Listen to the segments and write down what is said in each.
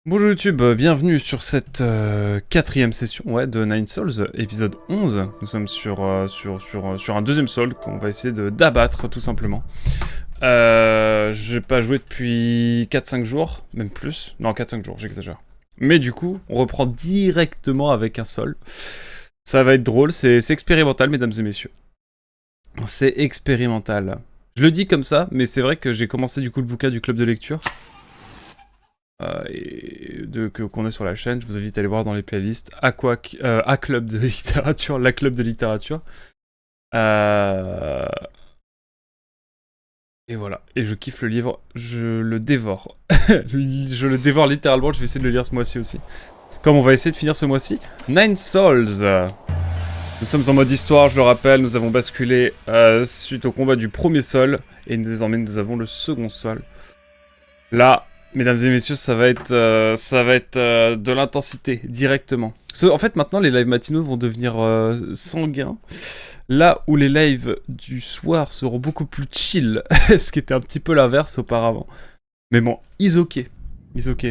Bonjour YouTube, bienvenue sur cette quatrième session de Nine Souls, épisode 11. Nous sommes sur un deuxième soul qu'on va essayer d'abattre tout simplement. J'ai pas joué depuis 4-5 jours, même plus. Non, 4-5 jours, j'exagère. Mais du coup, on reprend directement avec un soul. Ça va être drôle, c'est expérimental, mesdames et messieurs. C'est expérimental. Je le dis comme ça, mais c'est vrai que j'ai commencé du coup le bouquin du club de lecture. Qu'on a sur la chaîne, je vous invite à aller voir dans les playlists A Club de littérature, la club de littérature. Et voilà, et je kiffe le livre, je le dévore. Je le dévore littéralement, je vais essayer de le lire ce mois-ci aussi. Comme on va essayer de finir ce mois-ci, Nine Souls. Nous sommes en mode histoire, je le rappelle, nous avons basculé suite au combat du premier sol, et désormais nous avons le second sol. Là, mesdames et messieurs, ça va être de l'intensité, directement. En fait, maintenant, les lives matinaux vont devenir sanguins. Là où les lives du soir seront beaucoup plus chill. Ce qui était un petit peu l'inverse auparavant. Mais bon, is ok. Is ok.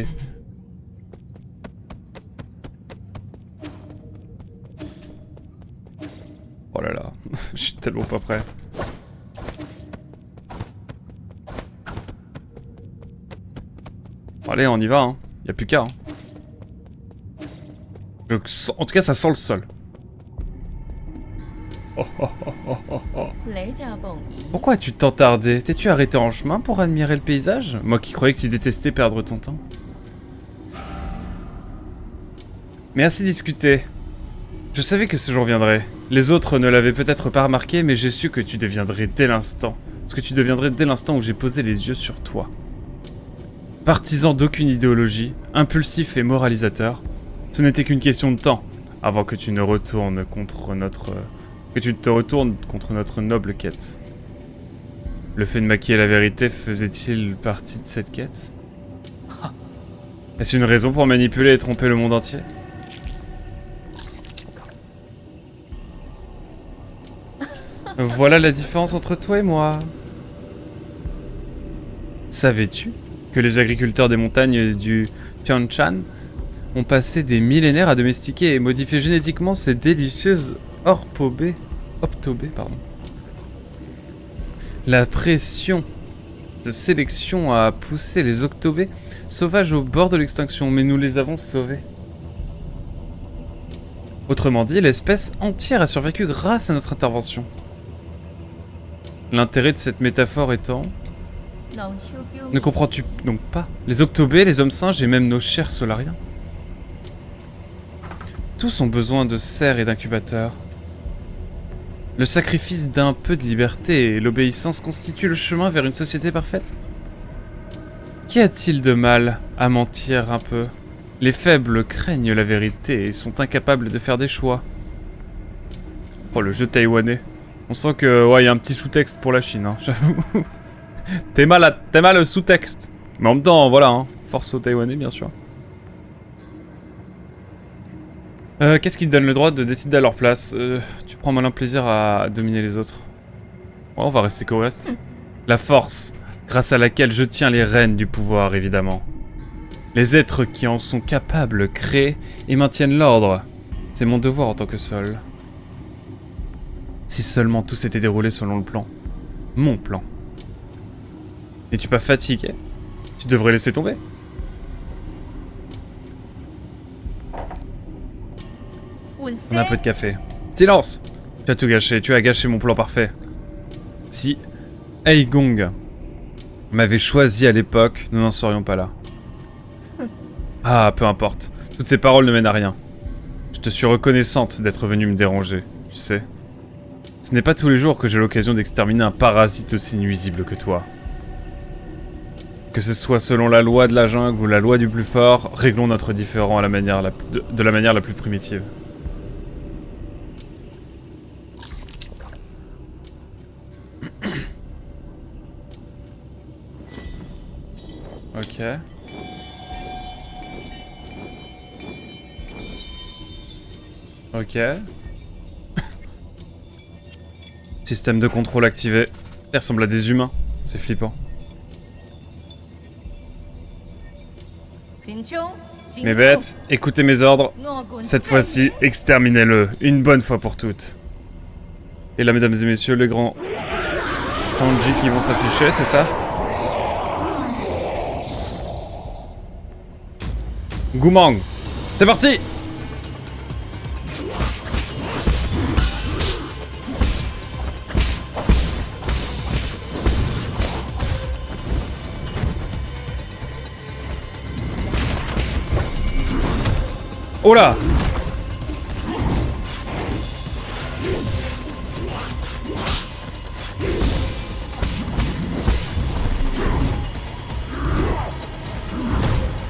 Oh là là, je suis tellement pas prêt. Allez, on y va, hein. Y a plus qu'à, hein. En tout cas, ça sent le sol. Pourquoi as-tu tant tardé? T'es-tu arrêté en chemin pour admirer le paysage? Moi qui croyais que tu détestais perdre ton temps. Mais assez discuté. Je savais que ce jour viendrait. Les autres ne l'avaient peut-être pas remarqué, mais j'ai su que tu deviendrais dès l'instant. Ce que tu deviendrais dès l'instant où j'ai posé les yeux sur toi. Partisan d'aucune idéologie, impulsif et moralisateur, ce n'était qu'une question de temps avant que tu ne retournes contre notre... que tu te retournes contre notre noble quête. Le fait de maquiller la vérité faisait-il partie de cette quête? Est-ce une raison pour manipuler et tromper le monde entier? Voilà la différence entre toi et moi. Savais-tu que les agriculteurs des montagnes du Tianshan ont passé des millénaires à domestiquer et modifier génétiquement ces délicieuses octobés, pardon. La pression de sélection a poussé les octobés sauvages au bord de l'extinction, mais nous les avons sauvés. Autrement dit, l'espèce entière a survécu grâce à notre intervention. L'intérêt de cette métaphore étant... Ne comprends-tu donc pas? Les octobés, les hommes singes et même nos chers solariens. Tous ont besoin de serres et d'incubateurs. Le sacrifice d'un peu de liberté et l'obéissance constituent le chemin vers une société parfaite. Qu'y a-t-il de mal à mentir un peu? Les faibles craignent la vérité et sont incapables de faire des choix. Oh, le jeu taïwanais. On sent que, ouais, y a un petit sous-texte pour la Chine, hein, j'avoue. T'es mal le sous-texte. Mais en même temps, voilà, hein, force aux Taïwanais, bien sûr. Qu'est-ce qui te donne le droit de décider à leur place? Tu prends malin plaisir à dominer les autres. Ouais, on va rester correct. La force, grâce à laquelle je tiens les rênes du pouvoir, évidemment. Les êtres qui en sont capables créent et maintiennent l'ordre. C'est mon devoir en tant que Sol. Si seulement tout s'était déroulé selon le plan. Mon plan. Es-tu pas fatigué? Tu devrais laisser tomber. On a un peu de café. Silence! Tu as tout gâché, tu as gâché mon plan parfait. Si Aigong m'avait choisi à l'époque, nous n'en serions pas là. Ah, peu importe. Toutes ces paroles ne mènent à rien. Je te suis reconnaissante d'être venue me déranger, tu sais. Ce n'est pas tous les jours que j'ai l'occasion d'exterminer un parasite aussi nuisible que toi. Que ce soit selon la loi de la jungle ou la loi du plus fort, réglons notre différend à la manière de la manière la plus primitive. Ok. Ok. Système de contrôle activé. Ils ressemblent à des humains. C'est flippant. Mes bêtes, écoutez mes ordres. Cette fois-ci, exterminez-le, une bonne fois pour toutes. Et là, mesdames et messieurs, les grands kanji qui vont s'afficher, c'est ça? Gumang, c'est parti! Oh là!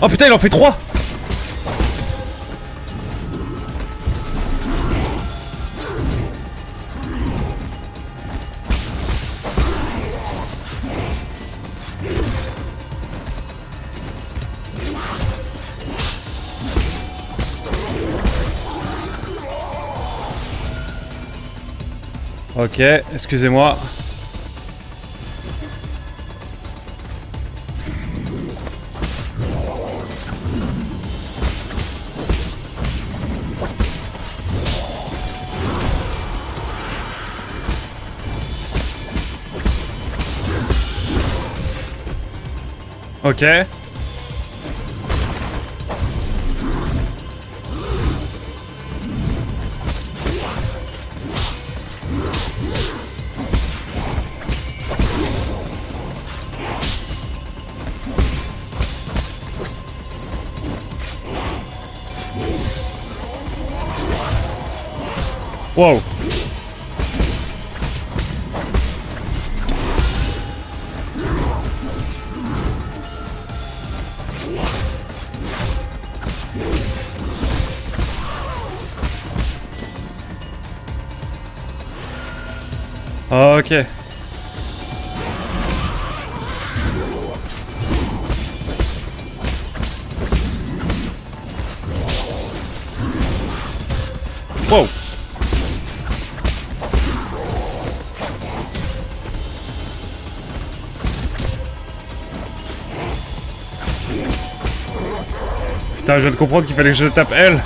Oh putain, il en fait 3! Ok, excusez-moi. Ok. Wow. Ok. Wow. Putain, je viens de comprendre qu'il fallait que je tape L.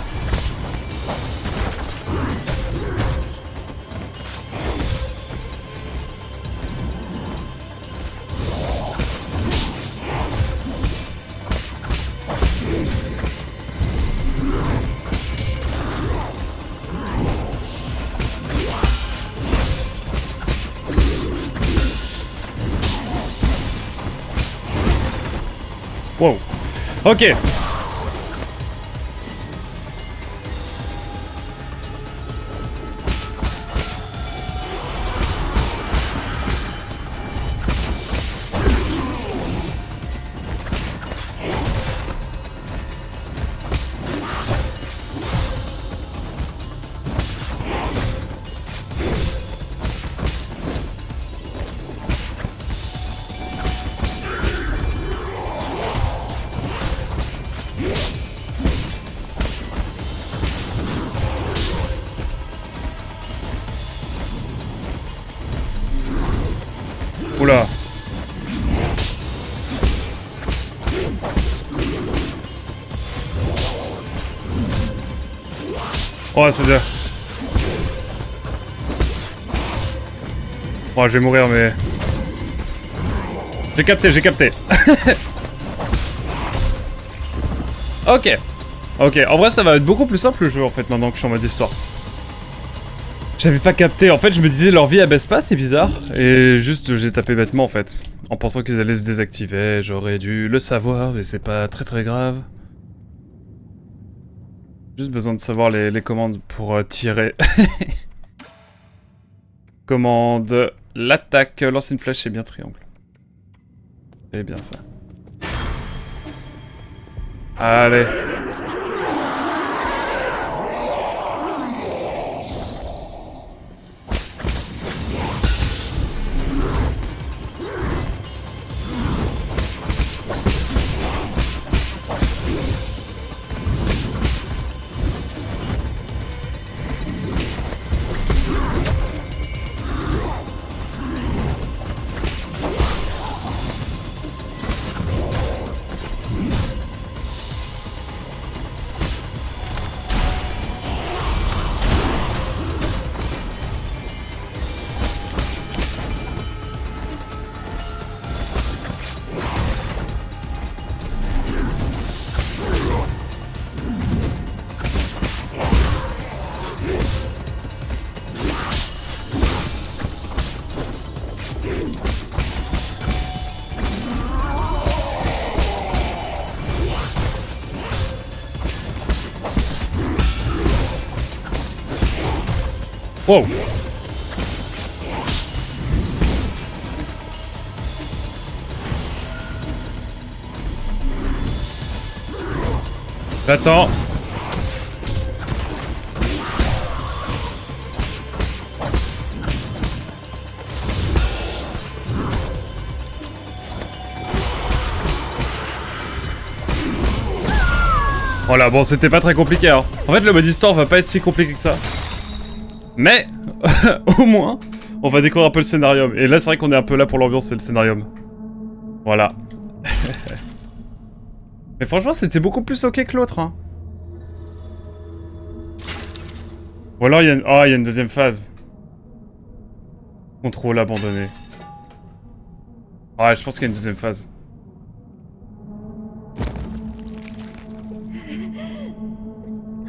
Wow. Ok. Oula. Oh, c'est bien. Oh, je vais mourir, mais... J'ai capté, j'ai capté. Ok. Ok, en vrai, ça va être beaucoup plus simple le jeu, en fait, maintenant que je suis en mode histoire. J'avais pas capté, en fait, je me disais leur vie abaisse pas, c'est bizarre. Et juste, j'ai tapé bêtement, en fait. En pensant qu'ils allaient se désactiver, j'aurais dû le savoir, mais c'est pas très très grave. Juste besoin de savoir les commandes pour tirer. Commande, l'attaque, lancer une flèche, c'est bien triangle. C'est bien ça. Allez. Wow. J'attends. Voilà, bon, c'était pas très compliqué, hein. En fait, le mode histoire va pas être si compliqué que ça. Mais, au moins, on va découvrir un peu le scénarium. Et là, c'est vrai qu'on est un peu là pour l'ambiance, c'est le scénarium. Voilà. Mais franchement, c'était beaucoup plus ok que l'autre, hein. Ou alors, il y a une... Oh, il y a une deuxième phase. Contrôle abandonné. Ouais, je pense qu'il y a une deuxième phase.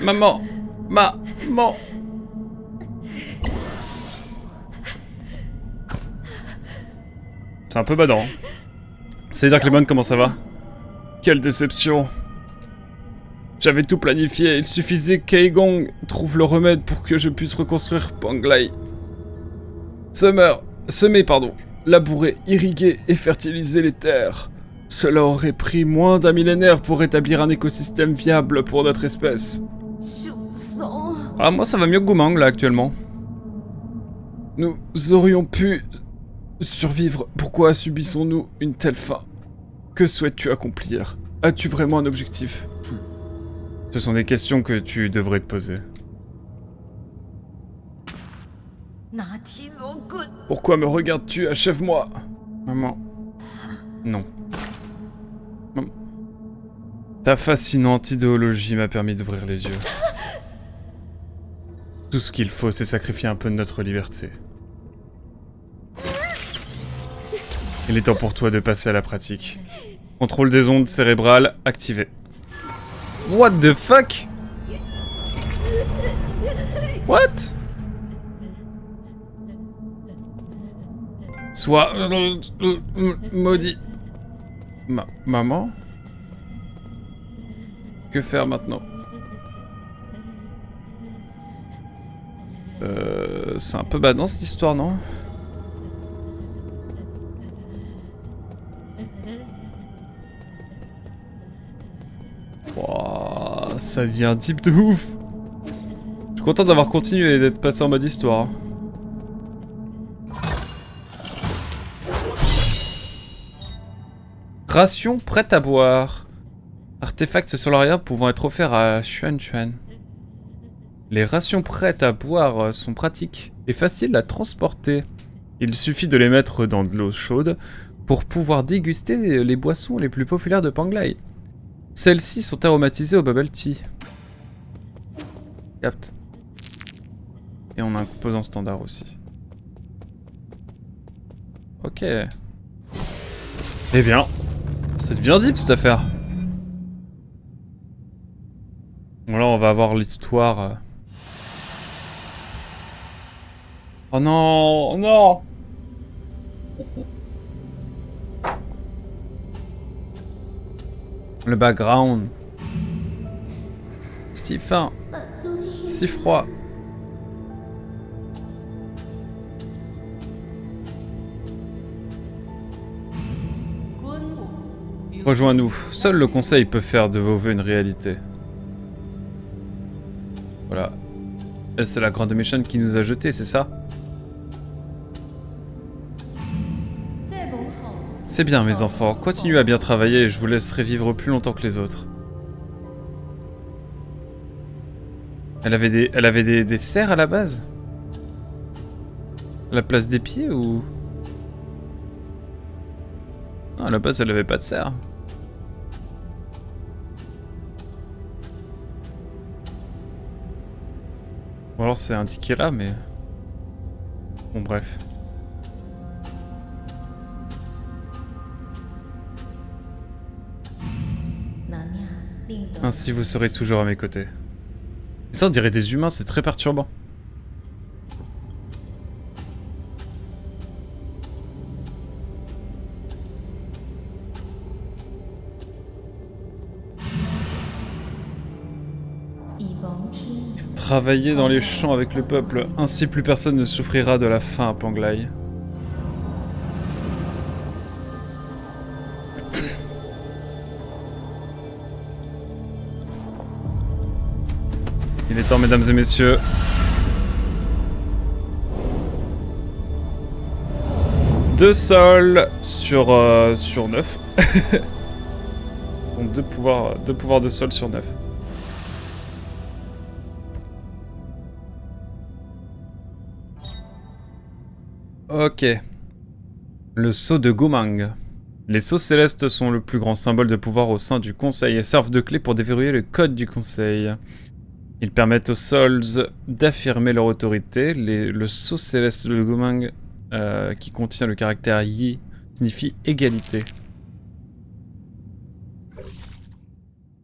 Maman! Maman! C'est un peu badant. C'est Dark Lemon, comment ça va? Quelle déception! J'avais tout planifié, il suffisait qu'Aegong trouve le remède pour que je puisse reconstruire Panglai. Semer, labourer, irriguer et fertiliser les terres. Cela aurait pris moins d'un millénaire pour établir un écosystème viable pour notre espèce. Ah, moi ça va mieux que Goumang là actuellement. Nous aurions pu survivre. Pourquoi subissons-nous une telle fin? Que souhaites-tu accomplir? As-tu vraiment un objectif? Ce sont des questions que tu devrais te poser. Pourquoi me regardes-tu? Achève-moi! Maman. Non. Maman. Ta fascinante idéologie m'a permis d'ouvrir les yeux. Tout ce qu'il faut, c'est sacrifier un peu de notre liberté. Il est temps pour toi de passer à la pratique. Contrôle des ondes cérébrales activé. What the fuck? What? Sois maudit. Maman? Que faire maintenant? C'est un peu badant cette histoire, non? Wow, ça devient deep de ouf. Je suis content d'avoir continué et d'être passé en mode histoire. Ration prête à boire. Artefact solaria pouvant être offert à Xuan Xuan. Les rations prêtes à boire sont pratiques et faciles à transporter. Il suffit de les mettre dans de l'eau chaude pour pouvoir déguster les boissons les plus populaires de Panglai. Celles-ci sont aromatisées au bubble tea. Capte. Et on a un composant standard aussi. Ok. Eh bien, ça devient deep cette affaire. Bon là on va avoir l'histoire... Oh non, non. Le background. Si fin. Si froid. Rejoins-nous. Seul le conseil peut faire de vos vœux une réalité. Voilà. Elle, c'est la grande méchante qui nous a jetés, c'est ça? C'est bien, mes enfants. Continuez à bien travailler et je vous laisserai vivre plus longtemps que les autres. Elle avait des serres à la base? À la place des pieds ou... Non, à la base, elle avait pas de serre. Ou alors c'est indiqué là, mais... Bon, bref. Ainsi vous serez toujours à mes côtés. Et ça on dirait des humains, c'est très perturbant. Travailler dans les champs avec le peuple, ainsi plus personne ne souffrira de la faim à Panglai. Il est temps, mesdames et messieurs. Deux sols sur 9. Donc deux pouvoirs de sol sur 9. Ok. Le sceau de Gumang. Les sceaux célestes sont le plus grand symbole de pouvoir au sein du conseil et servent de clé pour déverrouiller le code du conseil. Ils permettent aux souls d'affirmer leur autorité. Le sceau céleste de Gumang, qui contient le caractère Yi, signifie égalité.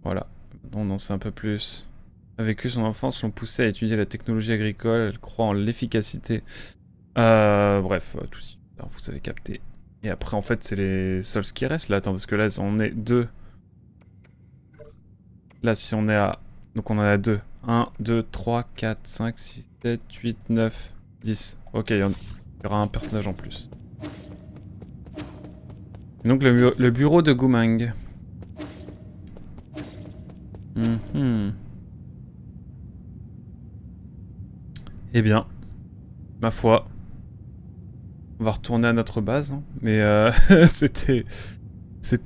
Voilà. On en sait un peu plus. A vécu son enfance, l'ont poussé à étudier la technologie agricole. Elle croit en l'efficacité. Bref, tout ça, vous avez capté. Et après, en fait, c'est les souls qui restent là. Attends, parce que là, on est 2. Là, si on est à... Donc on en a 2. 1, 2, 3, 4, 5, 6, 7, 8, 9, 10. Ok, il y aura un personnage en plus. Et donc le bureau de Gumang. Eh bien, ma foi, on va retourner à notre base, hein. Mais c'était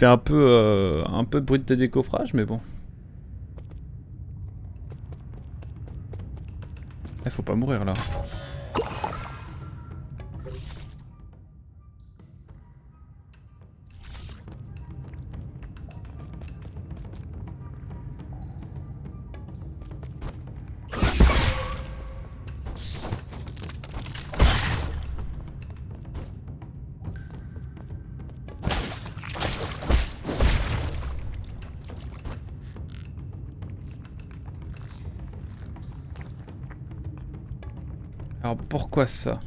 un peu de bruit de décoffrage, mais bon. Faut pas mourir là. Alors pourquoi ça?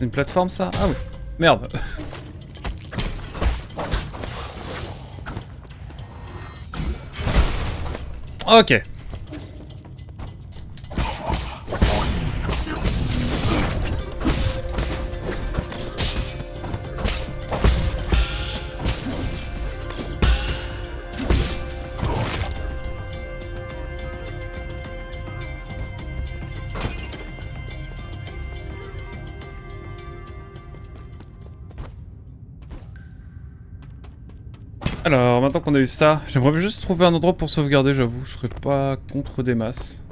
Une plateforme ça? Ah oui. Merde. Ok. Alors, maintenant qu'on a eu ça, j'aimerais juste trouver un endroit pour sauvegarder, j'avoue. Je serais pas contre des masses.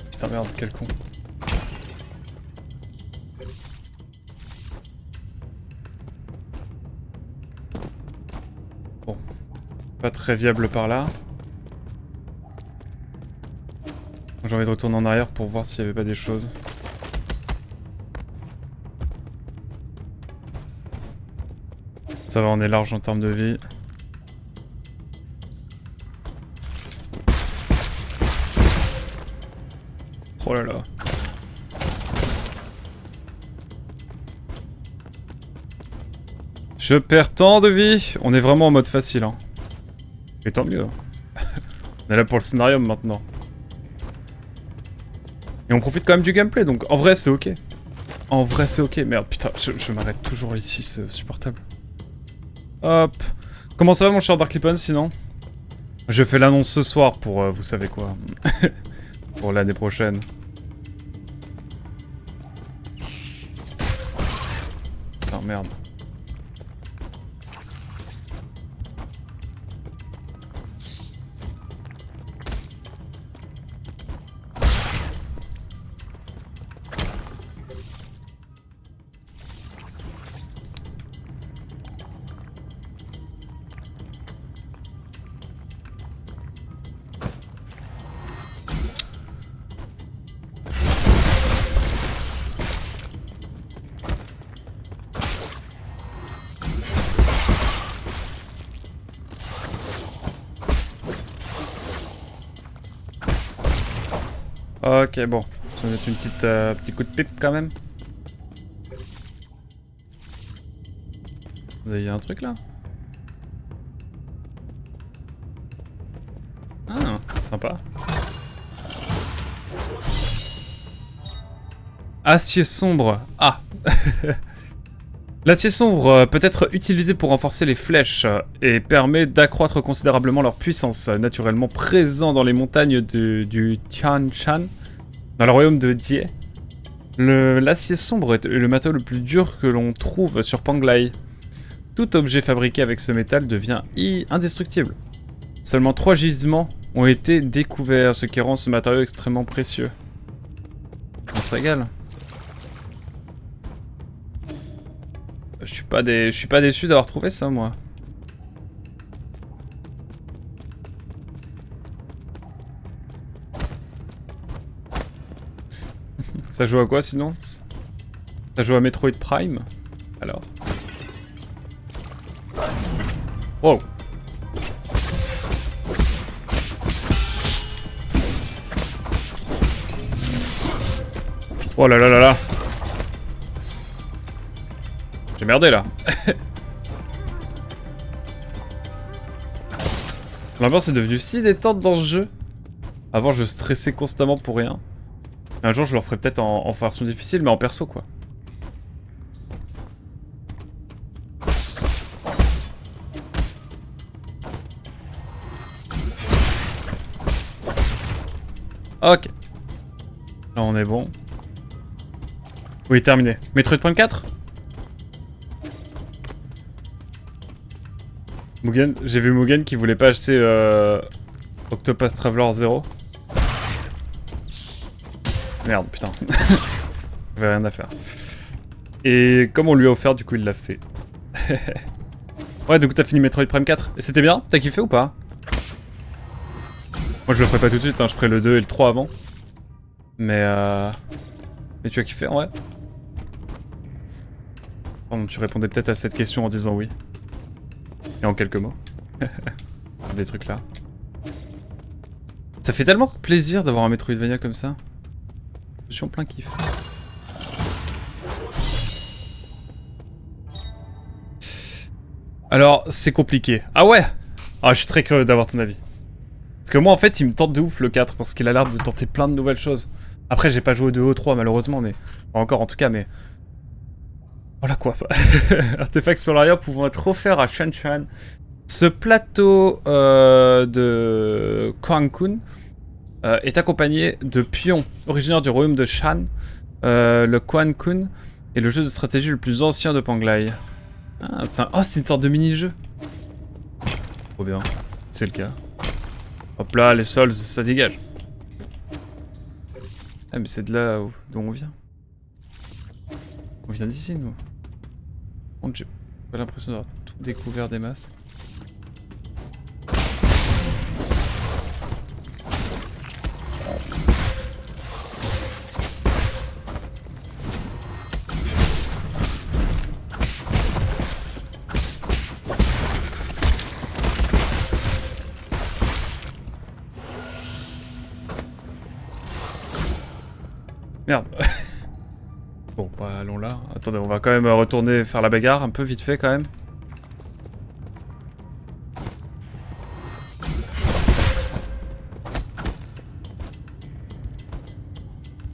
Putain, merde, quel con. Bon. Pas très viable par là. J'ai envie de retourner en arrière pour voir s'il y avait pas des choses. Ça va, on est large en termes de vie. Oh là là. Je perds tant de vie. On est vraiment en mode facile, hein. Et tant mieux. On est là pour le scénario maintenant. Et on profite quand même du gameplay, donc en vrai c'est ok. En vrai c'est ok. Merde, putain, je m'arrête toujours ici, c'est insupportable. Hop. Comment ça va mon cher Darklipan sinon? Je fais l'annonce ce soir pour vous savez quoi. Pour l'année prochaine. Oh merde. Ok, bon. Ça va être une petite petit coup de pipe quand même. Il y a un truc là? Sympa. Acier sombre. Ah. L'acier sombre peut être utilisé pour renforcer les flèches et permet d'accroître considérablement leur puissance, naturellement présent dans les montagnes du Tian Shan, dans le royaume de Die. L'acier sombre est le matériau le plus dur que l'on trouve sur Panglai. Tout objet fabriqué avec ce métal devient indestructible. Seulement 3 gisements ont été découverts, ce qui rend ce matériau extrêmement précieux. On se régale. Je suis pas déçu d'avoir trouvé ça, moi. Ça joue à quoi sinon? Ça joue à Metroid Prime? Alors. Wow. Oh là là là là. J'ai merdé là. L'ambiance est devenue si détente dans ce jeu. Avant je stressais constamment pour rien. Un jour je le ferai peut-être en version difficile mais en perso quoi. Ok. Là on est bon. Oui terminé. Metroid Prime 4. Mugen, j'ai vu Mugen qui voulait pas acheter Octopus Traveler 0. Merde, putain. J'avais rien à faire. Et comme on lui a offert, du coup il l'a fait. Ouais, du coup t'as fini Metroid Prime 4. Et c'était bien? T'as kiffé ou pas? Moi je le ferai pas tout de suite, hein. Je ferai le 2 et le 3 avant. Mais tu as kiffé en vrai? Pardon, tu répondais peut-être à cette question en disant oui. Et en quelques mots. Des trucs là. Ça fait tellement plaisir d'avoir un Metroidvania comme ça. Je suis en plein kiff. Alors, c'est compliqué. Ah ouais? Ah, je suis très curieux d'avoir ton avis. Parce que moi, en fait, il me tente de ouf le 4, parce qu'il a l'air de tenter plein de nouvelles choses. Après, j'ai pas joué au 2 au 3, malheureusement, mais... Encore, en tout cas, mais... Voilà quoi. Artefacts solariens pouvant être offerts à Shan Shan. Ce plateau de Kwang-kun est accompagné de pions originaires du royaume de Shan. Le Kwang-kun est le jeu de stratégie le plus ancien de Panglai. Ah, c'est une sorte de mini-jeu. Trop bien. C'est le cas. Hop là, les sols, ça dégage. Ah mais c'est de là d'où on vient. On vient d'ici, nous. J'ai pas l'impression d'avoir tout découvert des masses. Merde. Bon, bah allons là. Attendez, on va quand même retourner faire la bagarre un peu vite fait quand même.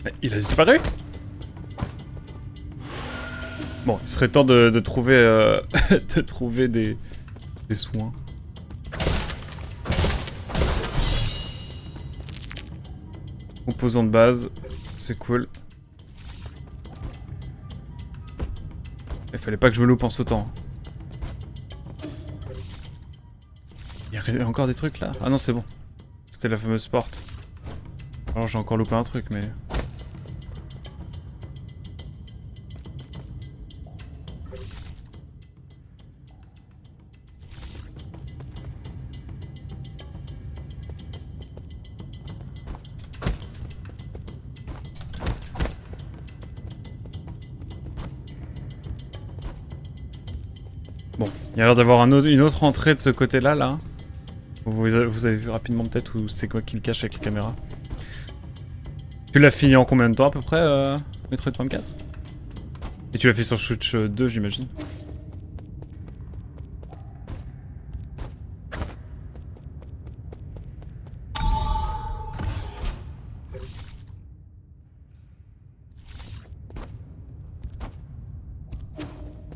Mais il a disparu? Bon, il serait temps de trouver, de trouver des soins. Composant de base, c'est cool. Il fallait pas que je me loupe en sautant. Il y a encore des trucs là? Ah non, c'est bon. C'était la fameuse porte. Alors j'ai encore loupé un truc, mais... Bon, il y a l'air d'avoir une autre entrée de ce côté-là, là. Vous avez vu rapidement peut-être où c'est quoi qui le cache avec la caméra. Tu l'as fini en combien de temps à peu près, Metroid Prime 4? Et tu l'as fait sur Switch 2, j'imagine.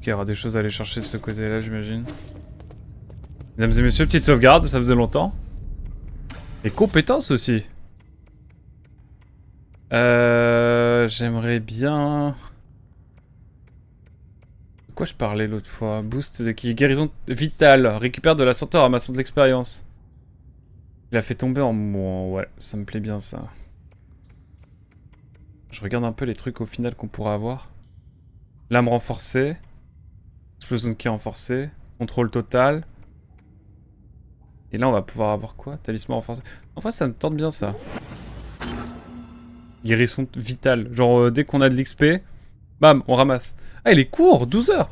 Ok, il y aura des choses à aller chercher de ce côté-là, j'imagine. Mesdames et messieurs, petite sauvegarde, ça faisait longtemps. Et compétences aussi. J'aimerais bien... De quoi je parlais l'autre fois? Boost de qui? Guérison vitale. Récupère de la santé en ramassant de l'expérience. Il a fait tomber en moi. Ouais, ça me plaît bien ça. Je regarde un peu les trucs au final qu'on pourra avoir. Lame renforcée. Explosion de ki renforcée. Contrôle total. Et là on va pouvoir avoir quoi? Talisman renforcé. En fait ça me tente bien ça. Guérison vitale. Genre dès qu'on a de l'XP, bam, on ramasse. Ah il est court, 12 heures.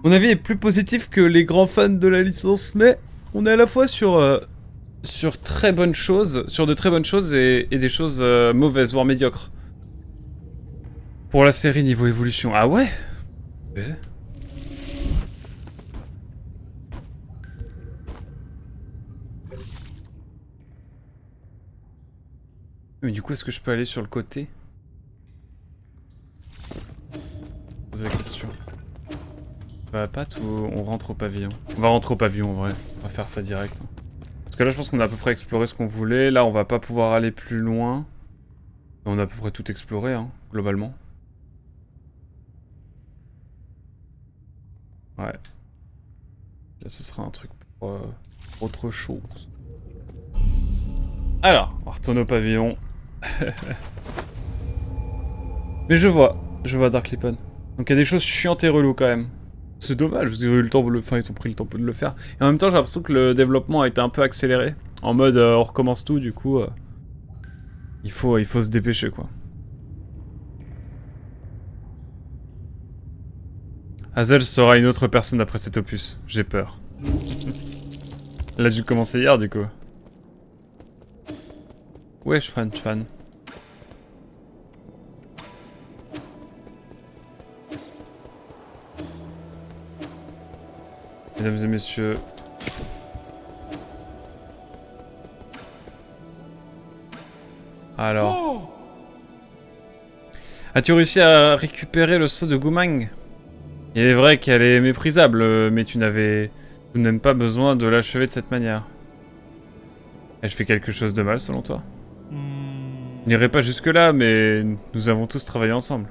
Mon avis est plus positif que les grands fans de la licence, mais on est à la fois sur très bonnes choses, sur de très bonnes choses et des choses mauvaises, voire médiocres. Pour la série niveau évolution. Ah ouais? Mais du coup, est-ce que je peux aller sur le côté? Pose la question. On va pas ou on rentre au pavillon? On va rentrer au pavillon en vrai. On va faire ça direct. Parce que là, je pense qu'on a à peu près exploré ce qu'on voulait. Là, on va pas pouvoir aller plus loin. On a à peu près tout exploré, hein, globalement. Ouais. Là, ce sera un truc pour autre chose. Alors, on va retourner au pavillon. Mais je vois Dark Lippon. Donc il y a des choses chiantes et reloues quand même. C'est dommage, parce qu'ils ont eu le temps de le faire, ils ont pris le temps de le faire. Et en même temps, j'ai l'impression que le développement a été un peu accéléré. En mode, on recommence tout, du coup, il faut se dépêcher, quoi. Hazel sera une autre personne après cet opus. J'ai peur. Elle a dû commencer hier, du coup. Wesh, fan. Mesdames et messieurs. Alors. As-tu réussi à récupérer le sceau de Gumang? Il est vrai qu'elle est méprisable, mais tu n'avais tout de même pas besoin de l'achever de cette manière. Ai-je fait quelque chose de mal selon toi? Je n'irai pas jusque-là, mais nous avons tous travaillé ensemble.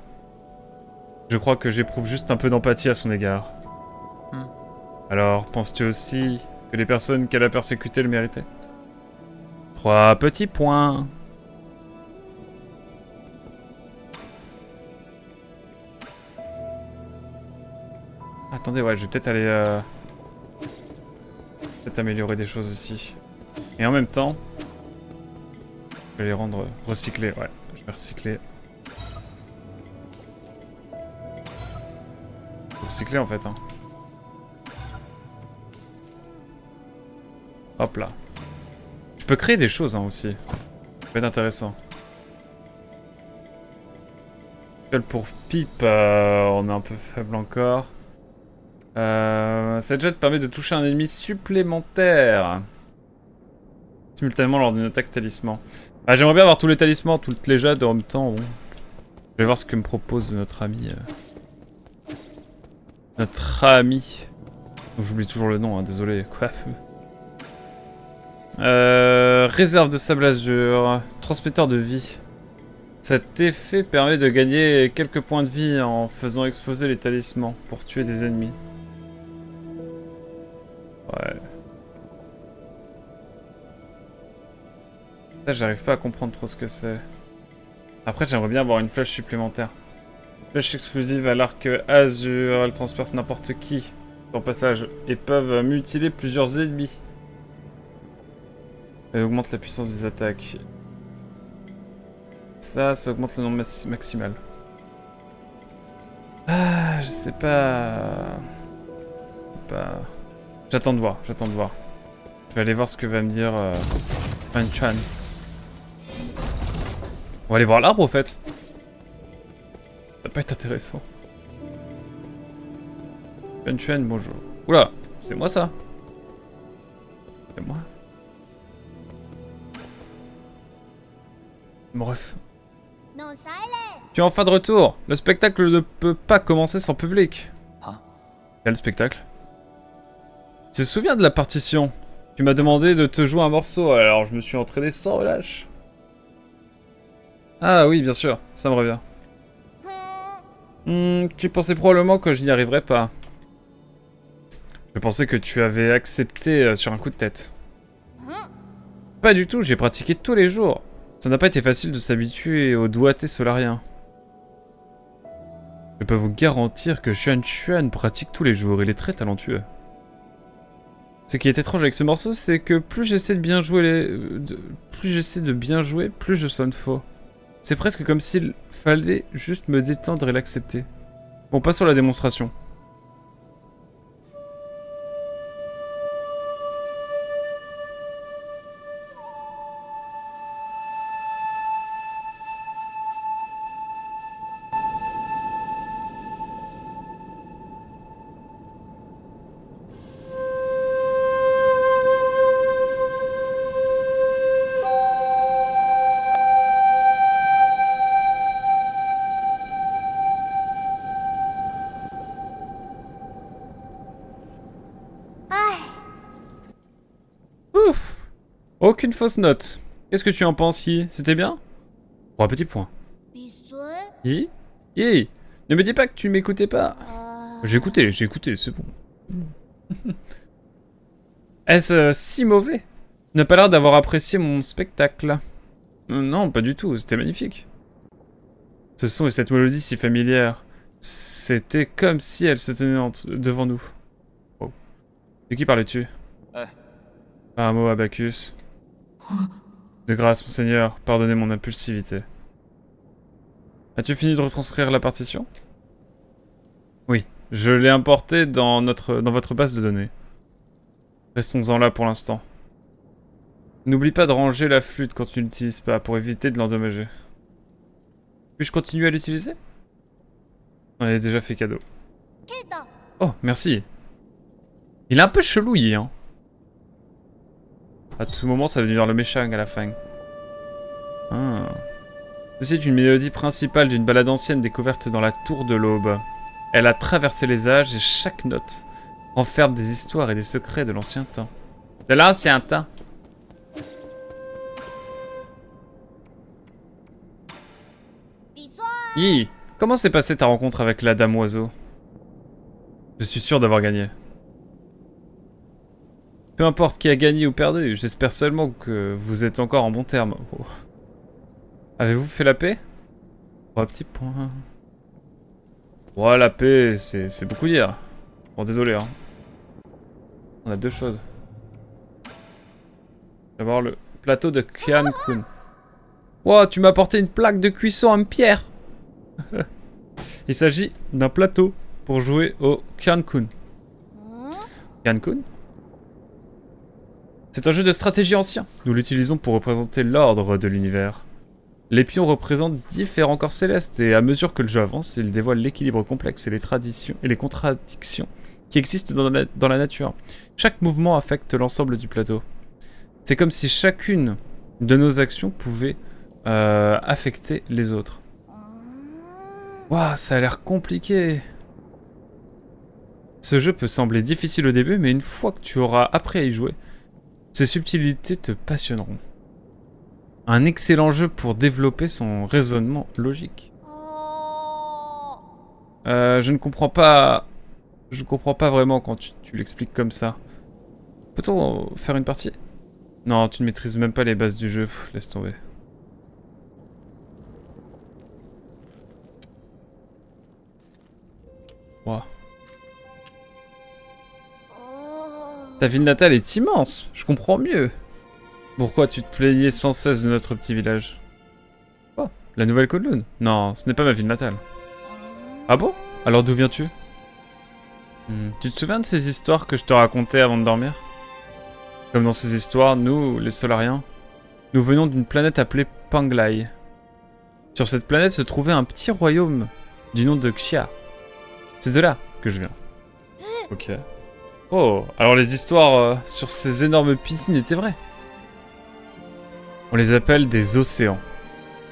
Je crois que j'éprouve juste un peu d'empathie à son égard. Alors, penses-tu aussi que les personnes qu'elle a persécutées le méritaient? 3 petits points. Attendez, ouais, je vais peut-être aller... peut-être améliorer des choses aussi. Et en même temps... je vais les rendre recyclés, ouais. Je vais recycler. Recycler en fait, hein. Hop là. Je peux créer des choses hein, aussi. Ça peut être intéressant. Pour Pipe, on est un peu faible encore. Cette jet permet de toucher un ennemi supplémentaire. Simultanément lors d'une attaque talisman. Ah, j'aimerais bien avoir tous les talismans, toutes les jets en même temps. Bon. Je vais voir ce que me propose notre ami. Notre ami. J'oublie toujours le nom, hein, désolé. Quoi? Réserve de sable azur. Transmetteur de vie. Cet effet permet de gagner quelques points de vie en faisant exploser les talismans pour tuer des ennemis. Ouais. Là, j'arrive pas à comprendre trop ce que c'est. Après, j'aimerais bien avoir une flèche supplémentaire. Flèche explosive à l'arc azur. Elle transperce n'importe qui en passage et peuvent mutiler plusieurs ennemis. Elle augmente la puissance des attaques. Ça augmente le nombre maximal. Ah, je sais pas... J'attends de voir. Je vais aller voir ce que va me dire Fan Chuan. On va aller voir l'arbre au fait. Ça va pas être intéressant. Fan Chuan, bonjour. Oula, c'est moi ça? C'est moi? Mon ref. Tu es enfin de retour. Le spectacle ne peut pas commencer sans public. Hein? Quel spectacle? Tu te souviens de la partition? Tu m'as demandé de te jouer un morceau, alors je me suis entraîné sans relâche. Ah oui, bien sûr, ça me revient. Tu pensais probablement que je n'y arriverais pas. Je pensais que tu avais accepté sur un coup de tête. Pas du tout, j'ai pratiqué tous les jours. Ça n'a pas été facile de s'habituer au doigté solarien. Je peux vous garantir que Xuan Xuan pratique tous les jours, il est très talentueux. Ce qui est étrange avec ce morceau, c'est que plus j'essaie de bien jouer plus je sonne faux. C'est presque comme s'il fallait juste me détendre et l'accepter. Bon, passons à la démonstration. Ouf! Aucune fausse note. Qu'est-ce que tu en penses, Yi? C'était bien? Pour un petit point. Yi? Yi! Ne me dis pas que tu m'écoutais pas. J'ai écouté, c'est bon. Est-ce si mauvais? Tu n'as pas l'air d'avoir apprécié mon spectacle. Non, pas du tout, c'était magnifique. Ce son et cette mélodie si familière. C'était comme si elle se tenait devant nous. Oh. De qui parlais-tu? Pas un mot, Abacus. De grâce, monseigneur, pardonnez mon impulsivité. As-tu fini de retranscrire la partition? Oui, je l'ai importée dans votre base de données. Restons-en là pour l'instant. N'oublie pas de ranger la flûte quand tu l'utilises pas, pour éviter de l'endommager. Puis-je continuer à l'utiliser? On est déjà fait cadeau. Oh, merci. Il est un peu chelouillé, hein. À tout moment, ça va devenir le méchant à la fin. Ah. Ceci est une mélodie principale d'une ballade ancienne découverte dans la tour de l'aube. Elle a traversé les âges et chaque note renferme des histoires et des secrets de l'ancien temps. De l'ancien temps. Yi, comment s'est passée ta rencontre avec la dame oiseau? Je suis sûr d'avoir gagné. Peu importe qui a gagné ou perdu, j'espère seulement que vous êtes encore en bon terme. Oh. Avez-vous fait la paix? Oh, petit point. Ouais, la paix, c'est beaucoup dire. Bon, désolé, hein. On a deux choses. D'abord, le plateau de Qian-kun. Wow, tu m'as apporté une plaque de cuisson en pierre. Il s'agit d'un plateau pour jouer au Qian-kun. Qian-kun? C'est un jeu de stratégie ancien. Nous l'utilisons pour représenter l'ordre de l'univers. Les pions représentent différents corps célestes et à mesure que le jeu avance, il dévoile l'équilibre complexe et les traditions et les contradictions qui existent dans la nature. Chaque mouvement affecte l'ensemble du plateau. C'est comme si chacune de nos actions pouvait affecter les autres. Waouh, ça a l'air compliqué. Ce jeu peut sembler difficile au début, mais une fois que tu auras appris à y jouer, ces subtilités te passionneront. Un excellent jeu pour développer son raisonnement logique. Je ne comprends pas... Je comprends pas vraiment quand tu l'expliques comme ça. Peut-on faire une partie? Non, tu ne maîtrises même pas les bases du jeu. Pff, laisse tomber. Wow. Ta ville natale est immense. Je comprends mieux. Pourquoi tu te plaignais sans cesse de notre petit village? Oh, la nouvelle Kowloon? Non, ce n'est pas ma ville natale. Ah bon? Alors d'où viens-tu? Tu te souviens de ces histoires que je te racontais avant de dormir? Comme dans ces histoires, nous, les Solariens, nous venions d'une planète appelée Panglai. Sur cette planète se trouvait un petit royaume du nom de Xia. C'est de là que je viens. Ok. Oh, alors les histoires sur ces énormes piscines étaient vraies. On les appelle des océans.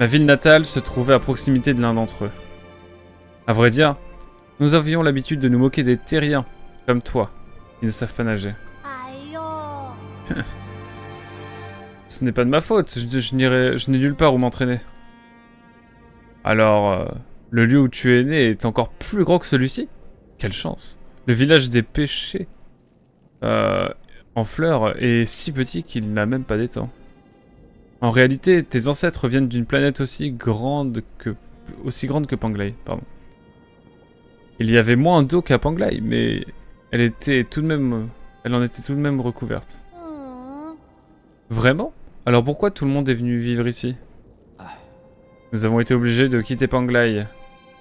Ma ville natale se trouvait à proximité de l'un d'entre eux. À vrai dire, nous avions l'habitude de nous moquer des terriens, comme toi, qui ne savent pas nager. Ce n'est pas de ma faute, je n'ai nulle part où m'entraîner. Alors, le lieu où tu es né est encore plus grand que celui-ci? Quelle chance. Le village des pêchers en fleurs est si petit qu'il n'a même pas d'étang. En réalité, tes ancêtres viennent d'une planète aussi grande que Panglai, Il y avait moins d'eau qu'à Panglai, mais elle en était tout de même recouverte. Vraiment? Alors pourquoi tout le monde est venu vivre ici? Nous avons été obligés de quitter Panglai.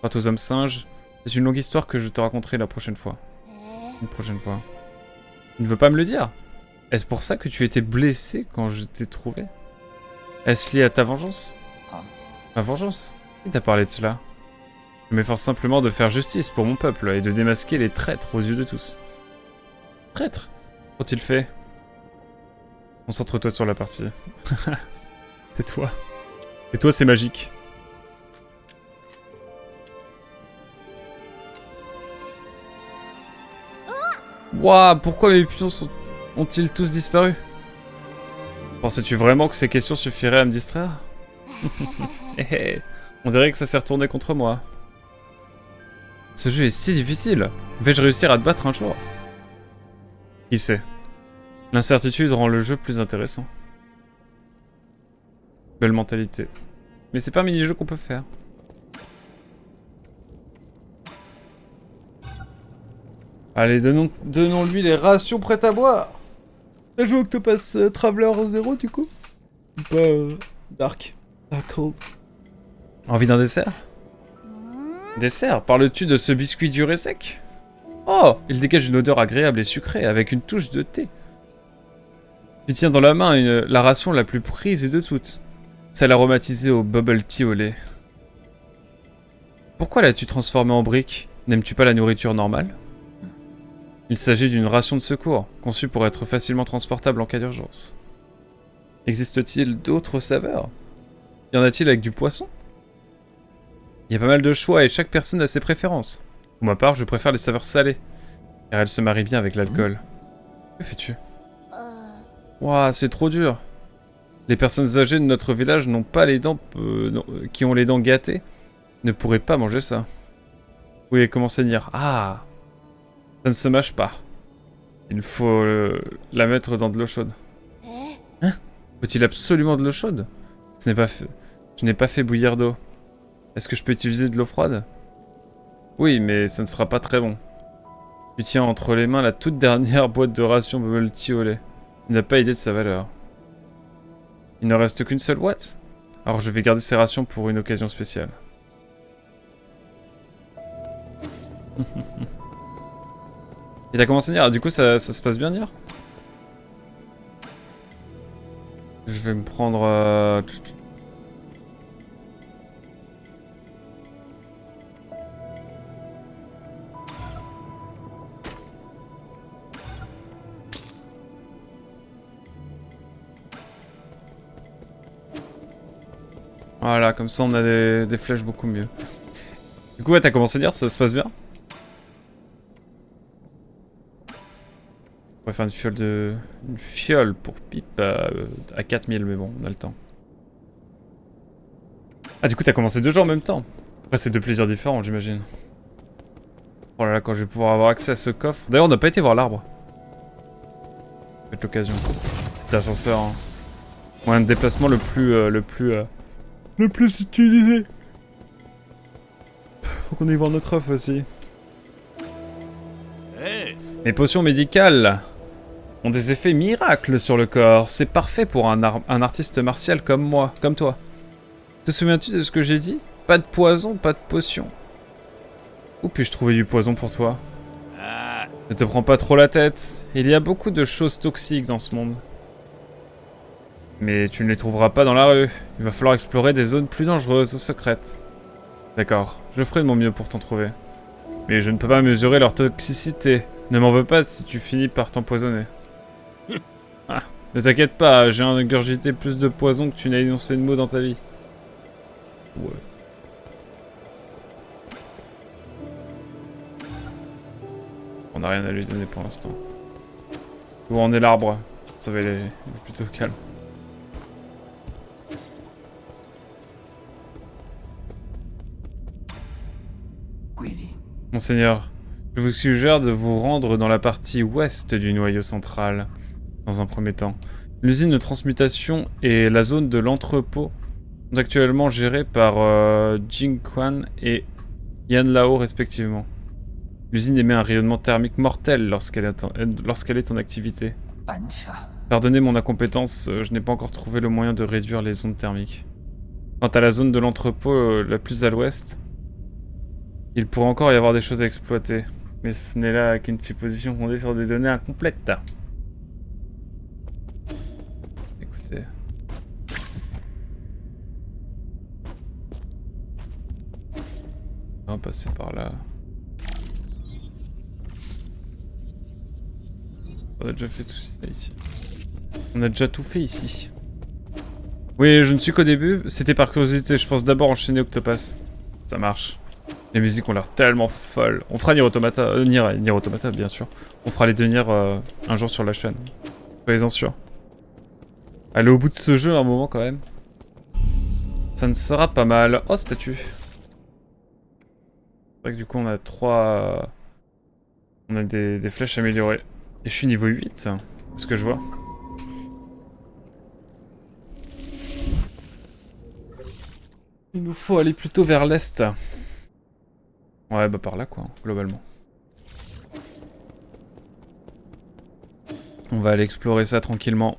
Quant aux hommes singes, c'est une longue histoire que je te raconterai la prochaine fois. Une prochaine fois. Tu ne veux pas me le dire? Est-ce pour ça que tu étais blessé quand je t'ai trouvé? Est-ce lié à ta vengeance? Ma vengeance? Qui t'a parlé de cela? Je m'efforce simplement de faire justice pour mon peuple et de démasquer les traîtres aux yeux de tous. Traîtres? Qu'ont-ils fait? Concentre-toi sur la partie. Tais-toi. Tais-toi, c'est magique. Waouh, pourquoi mes pions ont-ils tous disparu? Pensais-tu vraiment que ces questions suffiraient à me distraire? On dirait que ça s'est retourné contre moi. Ce jeu est si difficile. Vais-je réussir à te battre un jour? Qui sait? L'incertitude rend le jeu plus intéressant. Belle mentalité. Mais c'est pas un mini-jeu qu'on peut faire. Allez, donnons-lui les rations prêtes à boire. T'as joué Octopus Traveler 0 du coup? Ou pas Dark Cold. Envie d'un dessert? Dessert? Parles-tu de ce biscuit dur et sec? Oh, il dégage une odeur agréable et sucrée avec une touche de thé. Tu tiens dans la main la ration la plus prisée de toutes. Celle aromatisée au bubble tea au lait. Pourquoi l'as-tu transformée en brique? N'aimes-tu pas la nourriture normale? Il s'agit d'une ration de secours, conçue pour être facilement transportable en cas d'urgence. Existe-t-il d'autres saveurs? Y en a-t-il avec du poisson? Il y a pas mal de choix et chaque personne a ses préférences. Pour ma part, je préfère les saveurs salées, car elles se marient bien avec l'alcool. Que fais-tu? Ouah, c'est trop dur. Les personnes âgées de notre village n'ont pas les dents... qui ont les dents gâtées ne pourraient pas manger ça. Oui, comment saigner? Ah! Ça ne se mâche pas. Il faut la mettre dans de l'eau chaude. Hein? Faut-il absolument de l'eau chaude? Je n'ai pas fait bouillir d'eau. Est-ce que je peux utiliser de l'eau froide? Oui, mais ça ne sera pas très bon. Tu tiens entre les mains la toute dernière boîte de ration bubble tea au lait. Tu n'as pas idée de sa valeur. Il ne reste qu'une seule boîte? Alors je vais garder ces rations pour une occasion spéciale. Et t'as commencé Nier? Du coup ça se passe bien Nier? Je vais me prendre... Voilà, comme ça on a des flèches beaucoup mieux. Du coup ouais, t'as commencé Nier, ça se passe bien? On va faire une fiole pour pipe à 4000, mais bon, on a le temps. Ah, du coup, t'as commencé 2 jeux en même temps. Après, c'est 2 plaisirs différents, j'imagine. Oh là là, quand je vais pouvoir avoir accès à ce coffre. D'ailleurs, on n'a pas été voir l'arbre. Peut-être l'occasion. C'est l'ascenseur, hein. Moyen de déplacement le plus utilisé. Faut qu'on aille voir notre œuf aussi. Les potions médicales ont des effets miracles sur le corps. C'est parfait pour un artiste martial comme moi, comme toi. Te souviens-tu de ce que j'ai dit? Pas de poison, pas de potion. Où puis-je trouver du poison pour toi? Ne te prends pas trop la tête. Il y a beaucoup de choses toxiques dans ce monde. Mais tu ne les trouveras pas dans la rue. Il va falloir explorer des zones plus dangereuses ou secrètes. D'accord, je ferai de mon mieux pour t'en trouver. Mais je ne peux pas mesurer leur toxicité. Ne m'en veux pas si tu finis par t'empoisonner. Ah, ne t'inquiète pas, j'ai ingurgité plus de poison que tu n'as énoncé de mots dans ta vie. Ouais. On n'a rien à lui donner pour l'instant. Où en est l'arbre? Ça va aller plutôt calme. Monseigneur, je vous suggère de vous rendre dans la partie ouest du noyau central, dans un premier temps. L'usine de transmutation et la zone de l'entrepôt sont actuellement gérées par Jing Quan et Yan Lao respectivement. L'usine émet un rayonnement thermique mortel lorsqu'elle est en activité. Pardonnez mon incompétence, je n'ai pas encore trouvé le moyen de réduire les ondes thermiques. Quant à la zone de l'entrepôt la plus à l'ouest, il pourrait encore y avoir des choses à exploiter, mais ce n'est là qu'une supposition fondée sur des données incomplètes. Écoutez... On va passer par là. On a déjà fait tout ça ici. On a déjà tout fait ici. Oui, je ne suis qu'au début, c'était par curiosité, je pense d'abord enchaîner Octopass. Ça marche. Les musiques ont l'air tellement folles. On fera Nier Automata, Nier Automata bien sûr. On fera les deux Nier un jour sur la chaîne. Soyez-en sûrs. Aller au bout de ce jeu un moment quand même. Ça ne sera pas mal. Oh, statue. C'est vrai que du coup on a 3... On a des flèches améliorées. Et je suis niveau 8, c'est ce que je vois. Il nous faut aller plutôt vers l'est. Ouais, bah par là quoi, globalement. On va aller explorer ça tranquillement.